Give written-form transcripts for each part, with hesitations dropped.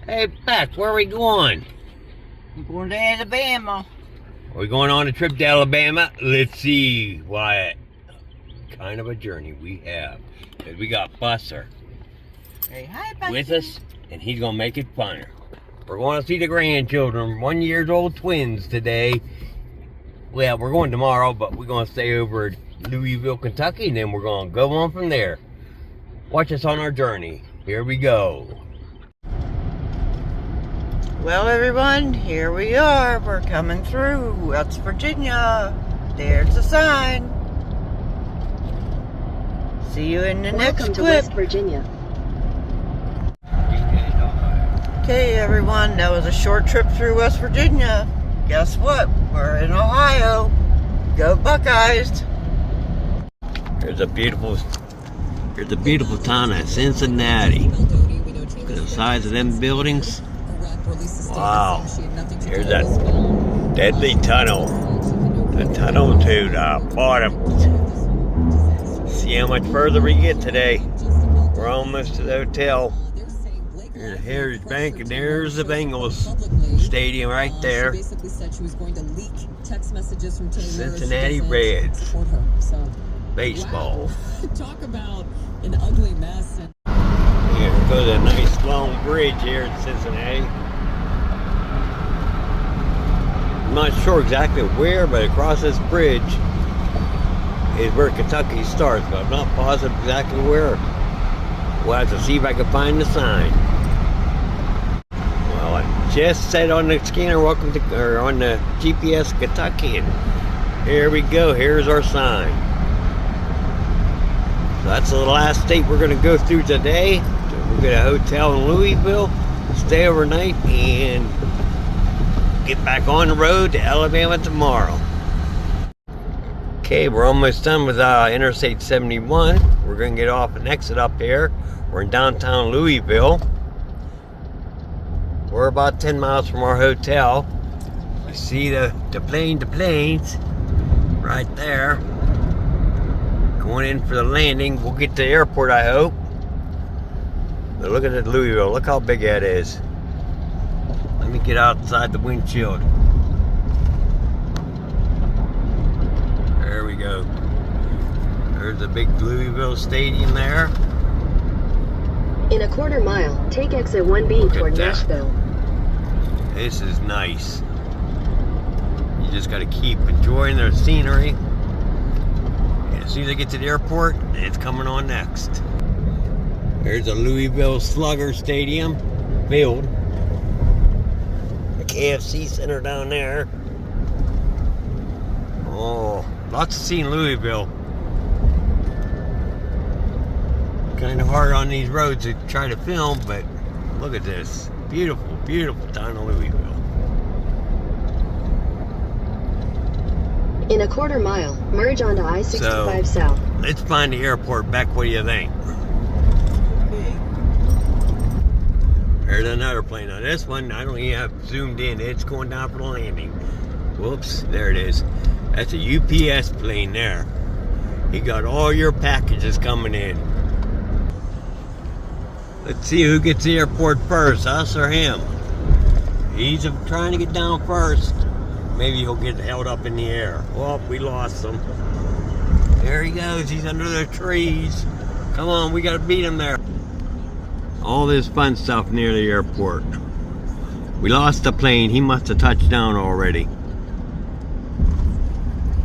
Hey, Beth, where are we going? We're going to Alabama. Are we going on a trip to Alabama? Let's see what kind of a journey we have. 'Cause we got Buster Hey, hi, Buster. with us, and he's going to make it funner. We're going to see the grandchildren, 1 year old twins today. Well, we're going tomorrow, but we're going to stay over at Louisville, Kentucky, and then we're going to go on from there. Watch us on our journey. Here we go. Well, everyone, here we are. We're coming through West Virginia. There's the sign. See you in the next Welcome to clip. West Virginia. Okay, everyone, that was a short trip through West Virginia. Guess what? We're in Ohio. Go Buckeyes. Here's a beautiful town of Cincinnati. Look at the size of them buildings. Wow. Here's that deadly tunnel. The tunnel to the bottom. See how much further we get today. We're almost to the hotel. Here's the Heritage Bank, and there's the Bengals Stadium right there. Cincinnati Reds. Baseball. Talk about an ugly mess. Here goes a nice long bridge here in Cincinnati. I'm not sure exactly where, but across this bridge is where Kentucky starts, but I'm not positive exactly where. We'll have to see if I can find the sign. Well, I just said on the scanner, welcome to, or on the GPS, Kentucky, and here we go. Here's our sign. So that's the last state we're going to go through today. We'll get a hotel in Louisville, stay overnight, and get back on the road to Alabama tomorrow. Okay, we're almost done with Interstate 71. We're going to get off and exit up here. We're in downtown Louisville. We're about 10 miles from our hotel. You see the planes right there. Going in for the landing. We'll get to the airport, I hope. But look at that Louisville. Look how big that is. Let me get outside the windshield. There we go. There's the big Louisville Stadium there. In a quarter mile, take exit 1B toward Nashville. This is nice. You just got to keep enjoying the scenery. And as soon as I get to the airport, it's coming on next. There's a Louisville Slugger Stadium field. The KFC Center down there. Oh, lots to see in Louisville. Kind of hard on these roads to try to film, but look at this. Beautiful, beautiful town of Louisville. In a quarter mile, merge onto I-65 South. Let's find the airport. Beck, what do you think? There's another plane. Now this one, I don't even have zoomed in. It's going down for the landing. Whoops, there it is. That's a UPS plane there. You got all your packages coming in. Let's see who gets to the airport first, us or him. He's trying to get down first. Maybe he'll get held up in the air. Well, we lost him. There he goes. He's under the trees. Come on, we got to beat him there. All this fun stuff near the airport. We lost the plane. He must have touched down already.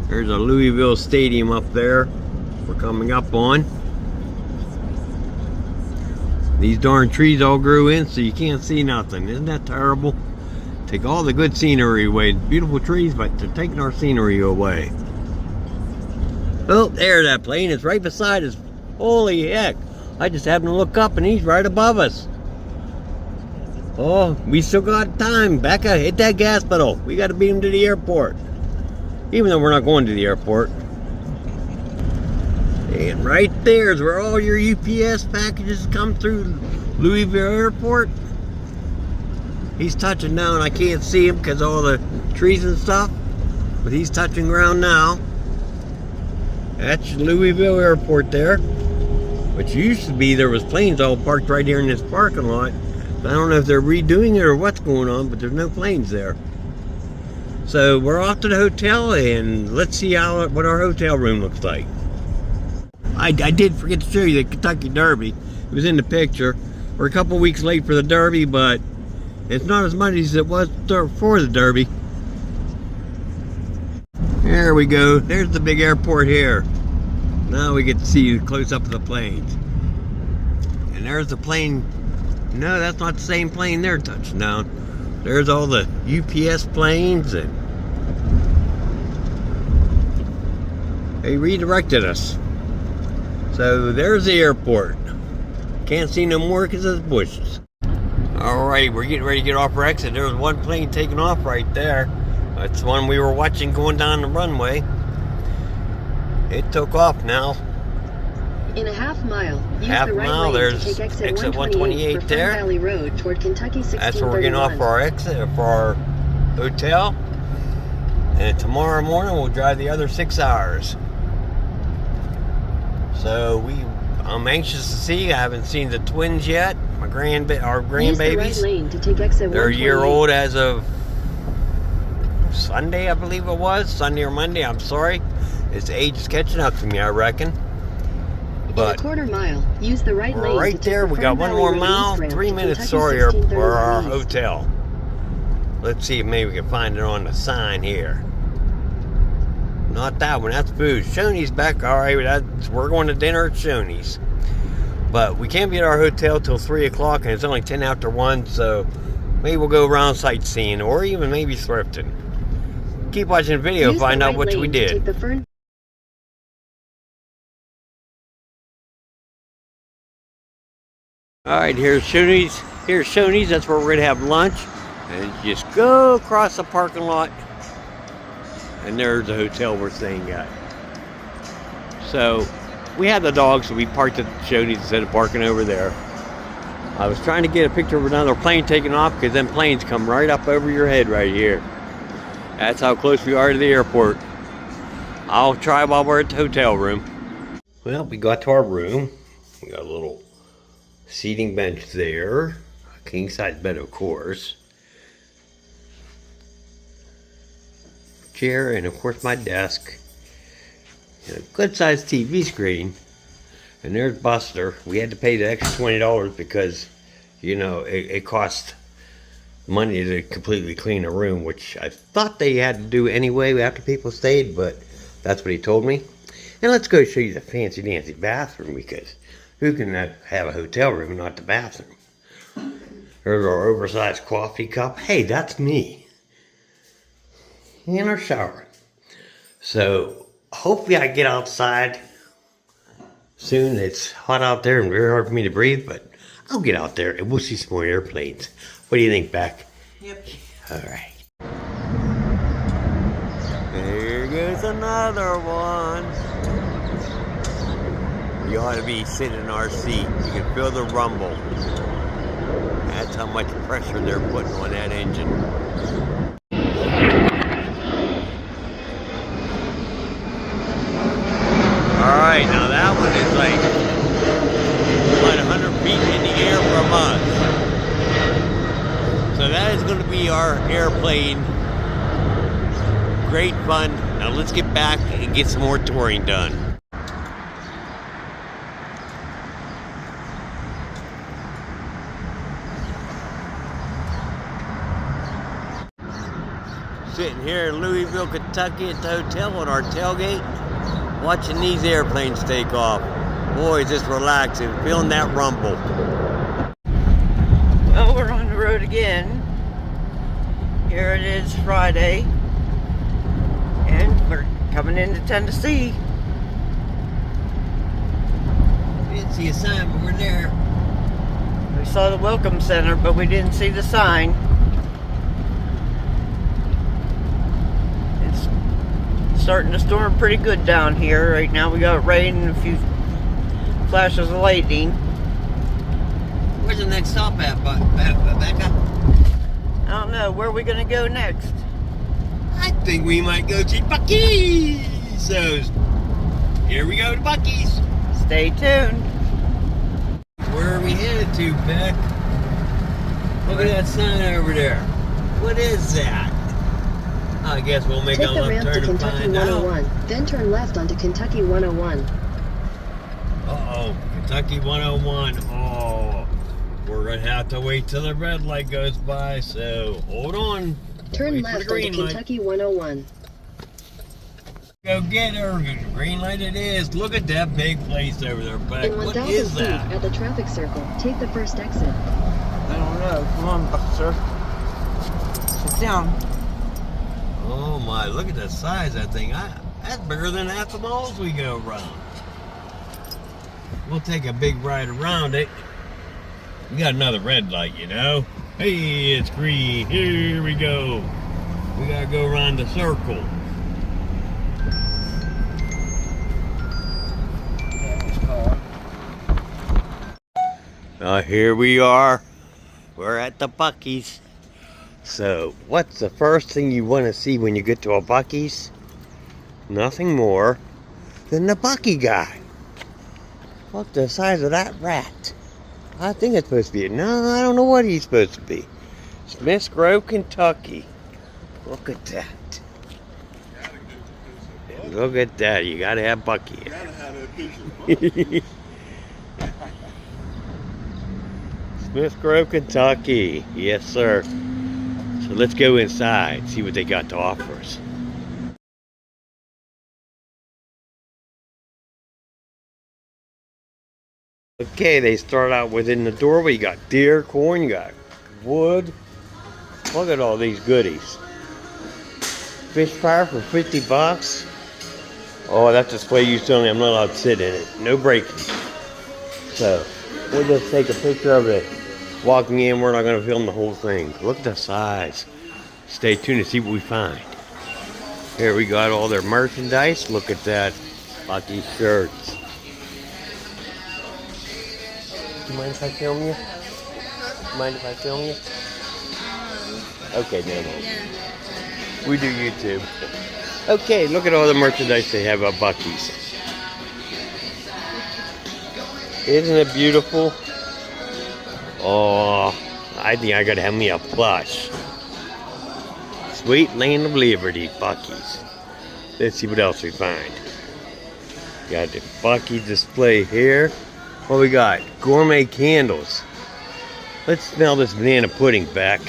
There's a Louisville Stadium up there we're coming up on. These darn trees all grew in so you can't see nothing. Isn't that terrible? Take all the good scenery away. Beautiful trees, but they're taking our scenery away. Oh, there's that plane. It's right beside us. Holy heck. I just happened to look up and he's right above us. Oh, we still got time. Becca, hit that gas pedal. We got to beat him to the airport. Even though we're not going to the airport. And right there is where all your UPS packages come through Louisville Airport. He's touching down. I can't see him because of all the trees and stuff. But he's touching ground now. That's Louisville Airport there. Which used to be, there was planes all parked right here in this parking lot. I don't know if they're redoing it or what's going on, but there's no planes there. So we're off to the hotel, and let's see what our hotel room looks like. I did forget to show you the Kentucky Derby. It was in the picture. We're a couple weeks late for the Derby, but it's not as much as it was for the Derby. There we go. There's the big airport here. Now we get to see close up of the planes. And there's the plane. No, that's not the same plane they're touching down. There's all the UPS planes, and they redirected us. So there's the airport. Can't see no more because of the bushes. Alright, we're getting ready to get off our exit. There was one plane taking off right there. That's the one we were watching going down the runway. It took off now. In a half mile, use half the right mile, lane there's to take exit 128 for there. Fern Valley Road toward Kentucky 1631. That's where we're getting off for our exit, for our hotel. And tomorrow morning we'll drive the other 6 hours. So I'm anxious to see. I haven't seen the twins yet. Our grandbabies. Use the right lane to take exit They're a year old as of Sunday, I believe it was. Sunday or Monday, I'm sorry. Its age is catching up to me, I reckon. But in a quarter mile, use the right lane. right there, we got one more mile, 3 minutes, sorry, for our hotel. Let's see if maybe we can find it on the sign here. Not that one, that's food. Shoney's back, all right, we're going to dinner at Shoney's. But we can't be at our hotel till 3 o'clock, and it's only 10 after 1, so maybe we'll go around sightseeing, or even maybe thrifting. Keep watching the video to find out what we did. Alright, here's Shoney's. Here's Shoney's, that's where we're going to have lunch. And just go across the parking lot. And there's the hotel we're staying at. So, we had the dog, so we parked at Shoney's instead of parking over there. I was trying to get a picture of another plane taking off, because them planes come right up over your head right here. That's how close we are to the airport. I'll try while we're at the hotel room. Well, we got to our room. We got a little seating bench there. A king size bed, of course. Chair, and of course my desk. And a good sized TV screen. And there's Buster. We had to pay the extra $20 because, you know, it cost money to completely clean a room, which I thought they had to do anyway after people stayed, but that's what he told me. And let's go show you the fancy dancy bathroom, because who can have a hotel room and not the bathroom? There's our oversized coffee cup. Hey, that's me. In our shower. So hopefully I get outside soon. It's hot out there and very hard for me to breathe, but I'll get out there and we'll see some more airplanes. What do you think, Beck? Yep. All right. There goes another one. You ought to be sitting in our seat. You can feel the rumble. That's how much pressure they're putting on that engine. All right, now that one is like about 100 feet in the air from us. So that is going to be our airplane. Great fun. Now let's get back and get some more touring done. Sitting here in Louisville, Kentucky at the hotel on our tailgate, watching these airplanes take off. Boy, just relaxing, feeling that rumble. Well, we're on the road again. Here it is, Friday. And we're coming into Tennessee. We didn't see a sign, but we're there. We saw the Welcome Center, but we didn't see the sign. It's starting to storm pretty good down here. Right now we got rain and a few flashes of lightning. Where's the next stop at, Becca? I don't know. Where are we going to go next? I think we might go to Buc-ee's. So, here we go to Buc-ee's. Stay tuned. Where are we headed to, Beck? Look at that sign over there. What is that? I guess we'll make Take a the left ramp to turn and Kentucky find out. 101, then turn left onto Kentucky 101. Uh-oh, Kentucky 101. Oh, we're going to have to wait till the red light goes by, so hold on. Turn Wait for the left green onto light. Kentucky 101. Go get her. Green light it is. Look at that big place over there, but In what 1,000 is feet that? at the traffic circle, take the first exit. I don't know. Come on, Buster. Sit down. Oh my, look at the size of that thing. That's bigger than half the malls we go around. We'll take a big ride around it. We got another red light, you know. Hey, it's green. Here we go. We gotta go around the circle. Here we are. We're at the Buc-ee's. So, what's the first thing you want to see when you get to a Buc-ee's? Nothing more than the Buc-ee guy. Look the size of that rat. I think it's supposed to be. No, I don't know what he's supposed to be. Smiths Grove, Kentucky. Look at that. Look at that. You gotta have Buc-ee. Smiths Grove, Kentucky. Yes, sir. So let's go inside, see what they got to offer us. Okay, they start out within the doorway. You got deer, corn, you got wood. Look at all these goodies. Fish fryer for 50 bucks. Oh, that display used to only, I'm not allowed to sit in it. No breaking. So, we'll just take a picture of it. Walking in, we're not going to film the whole thing. Look at the size. Stay tuned to see what we find. Here we got all their merchandise. Look at that. Buc-ee shirts. Do you mind if I film you? Mind if I film you? Okay, no. We do YouTube. Okay, look at all the merchandise they have at Buc-ee's. Isn't it beautiful? Oh, I think I gotta have me a plush. Sweet Land of Liberty, Buc-ee's. Let's see what else we find. Got the Buc-ee display here. What we got? Gourmet candles. Let's smell this banana pudding back.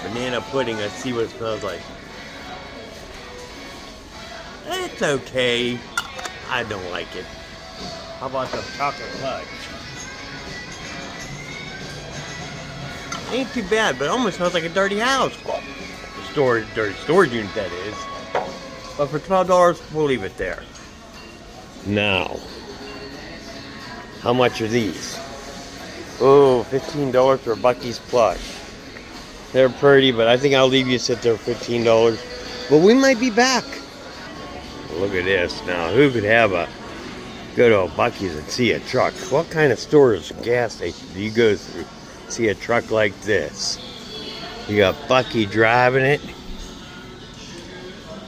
Banana pudding, let's see what it smells like. It's okay. I don't like it. How about some chocolate fudge? Ain't too bad, but it almost smells like a dirty house. Well, dirty storage unit, that is. But for $12, we'll leave it there. Now, how much are these? Oh, $15 for a Buc-ee's plush. They're pretty, but I think I'll leave you sit there for $15. But we might be back. Look at this. Now, who could go to a Buc-ee's and see a truck? What kind of stores, gas station do you go through? See a truck like this? You got Buc-ee driving it.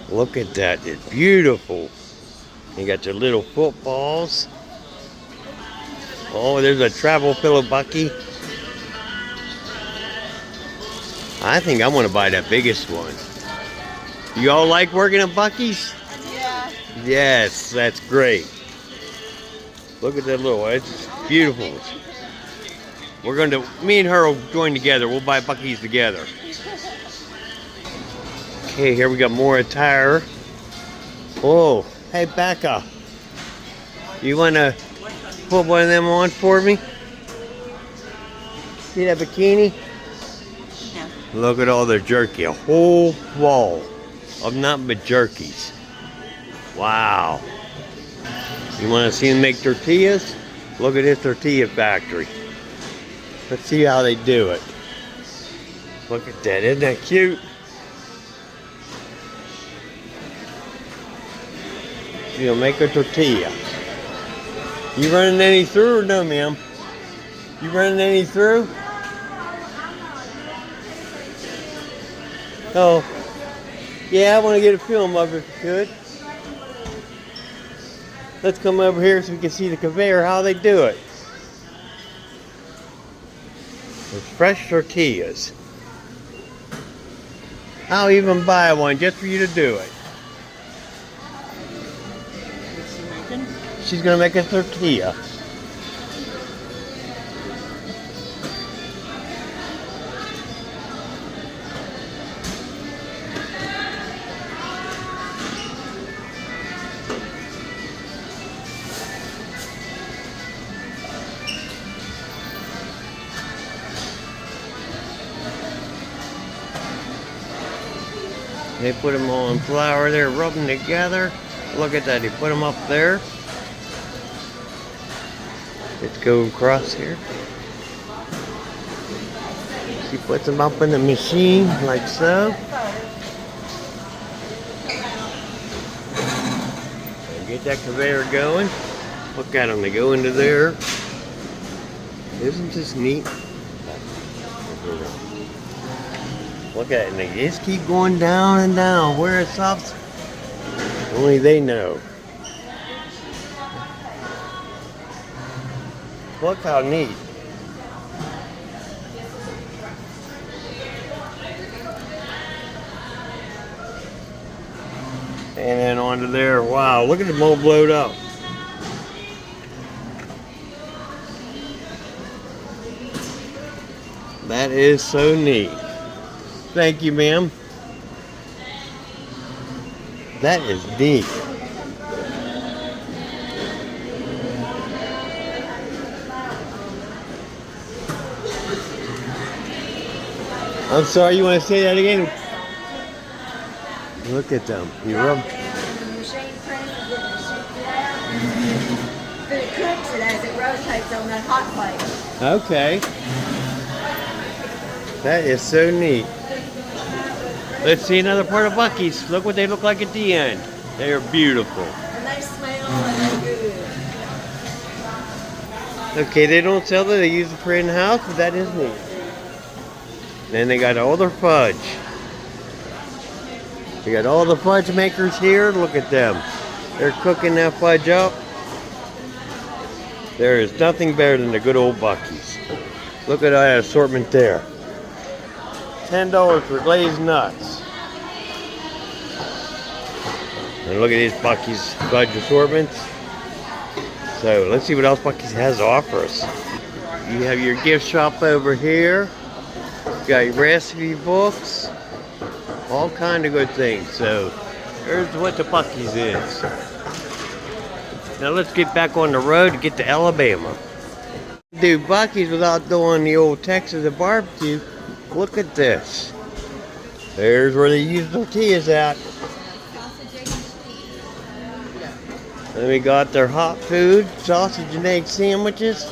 Look at that. It's beautiful. You got your little footballs. Oh, there's a travel pillow Buc-ee. I think I want to buy that biggest one. You all like working at Buc-ee's? Yeah. Yes, that's great. Look at that little one. It's beautiful. We're going to, me and her will join together. We'll buy Buc-ee's together. Okay, here we got more attire. Oh, hey, Becca. You want to put one of them on for me? See that bikini? Yeah. Look at all their jerky. A whole wall of nothing but jerkies. Wow. You want to see them make tortillas? Look at this tortilla factory. Let's see how they do it. Look at that. Isn't that cute? You'll make a tortilla. You running any through or no, ma'am? You running any through? Oh. Yeah, I want to get a film of it if you could. Let's come over here so we can see the conveyor, how they do it. There's fresh tortillas. I'll even buy one just for you to do it. She's gonna make a tortilla. They put them all in flour there, rub them together. Look at that, they put them up there. Let's go across here. She puts them up in the machine like so. And get that conveyor going. Look at them, they go into there. Isn't this neat? Look at it, and they just keep going down and down. Where it stops, only they know. Look how neat. And then onto there. Wow, look at them all blowed up. That is so neat. Thank you, ma'am. That is neat. I'm sorry, you want to say that again? Look at them. You rub. But it cooks it as it rotates on that hot plate. Okay. That is so neat. Let's see another part of Buc-ee's. Look what they look like at the end. They are beautiful. And they smell and they're good. Okay, they don't sell that. They use it for in-house, but that is neat. Then they got all their fudge. They got all the fudge makers here. Look at them. They're cooking that fudge up. There is nothing better than the good old Buc-ee's. Look at that assortment there. $10 for glazed nuts. And look at these Buc-ee's fudge assortments. So let's see what else Buc-ee's has to offer us. You have your gift shop over here. You got your recipe books. All kind of good things. So there's what the Buc-ee's is. Now let's get back on the road to get to Alabama. Do Buc-ee's without doing the old Texas barbecue. Look at this. There's where they use tortillas at. And we got their hot food, sausage and egg sandwiches,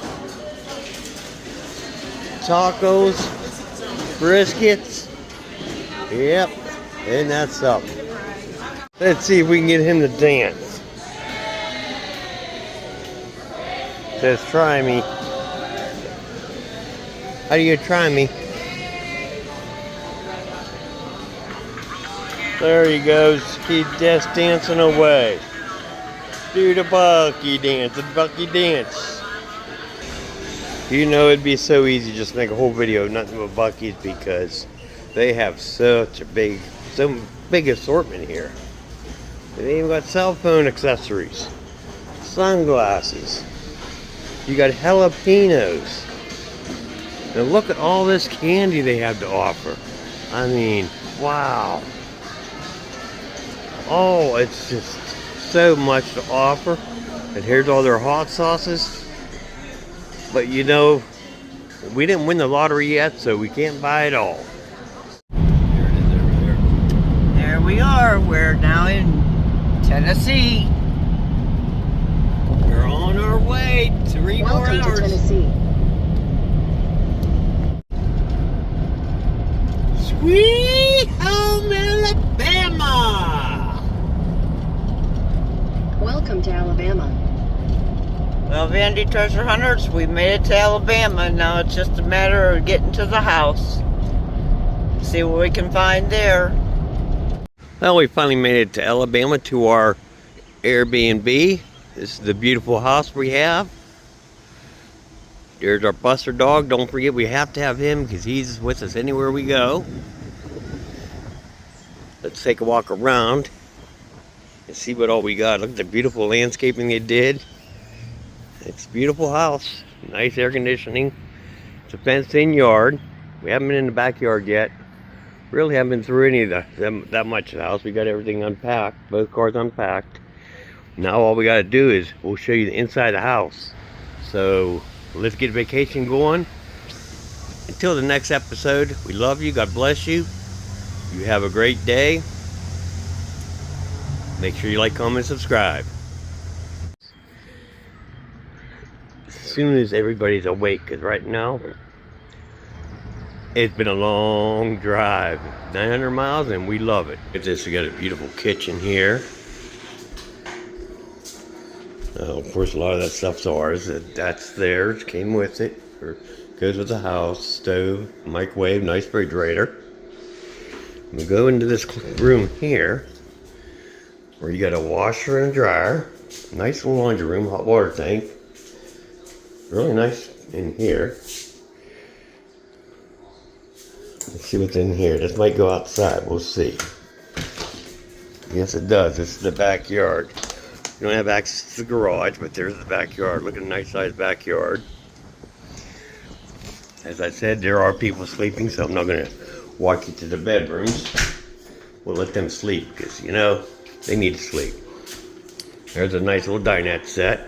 tacos, briskets. Yep, and that's up. Let's see if we can get him to dance. Says try me. How do you try me? There he goes. He's just dancing away. Do the Buc-ee dance. The Buc-ee dance. You know it'd be so easy just to make a whole video of nothing but Buc-ee's because they have such a big assortment here. They even got cell phone accessories, sunglasses. You got jalapenos. And look at all this candy they have to offer. I mean, wow. Oh, it's just so much to offer. And here's all their hot sauces. But you know, we didn't win the lottery yet, so we can't buy it all. There it is over there. There we are. We're now in Tennessee. We're on our way. 3 more Welcome to hours. Tennessee. Sweet home Alabama. Welcome to Alabama. Well, Vandy Treasure Hunters, we made it to Alabama. Now it's just a matter of getting to the house. See what we can find there. Well, we finally made it to Alabama to our Airbnb. This is the beautiful house we have. There's our Buster dog. Don't forget we have to have him because he's with us anywhere we go. Let's take a walk around and see what all we got. Look at the beautiful landscaping they did. It's a beautiful house. Nice air conditioning. It's a fenced-in yard. We haven't been in the backyard yet. Really haven't been through any of that much of the house. We got everything unpacked. Both cars unpacked. Now all we got to do is we'll show you the inside of the house. So let's get vacation going. Until the next episode, we love you. God bless you. You have a great day. Make sure you like, comment, subscribe. As soon as everybody's awake, because right now it's been a long drive, 900 miles, and we love it. Look at this, we got a beautiful kitchen here. Of course, a lot of that stuff's ours. That's theirs, came with it, or goes with the house. Stove, microwave, nice refrigerator. We go into this room here, where you got a washer and a dryer, nice little laundry room, hot water tank. Really nice in here. Let's see what's in here. This might go outside. We'll see. Yes, it does. This is the backyard. You don't have access to the garage, but there's the backyard. Look at a nice sized backyard. As I said, there are people sleeping, so I'm not going to walk you to the bedrooms. We'll let them sleep because, you know, they need to sleep. There's a nice little dinette set.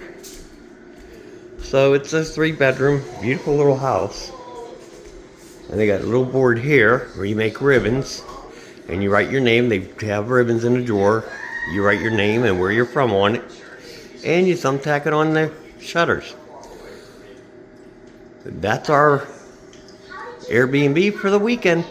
So it's a 3-bedroom, beautiful little house. And they got a little board here where you make ribbons and you write your name. They have ribbons in a drawer. You write your name and where you're from on it, and you thumbtack it on the shutters. That's our Airbnb for the weekend.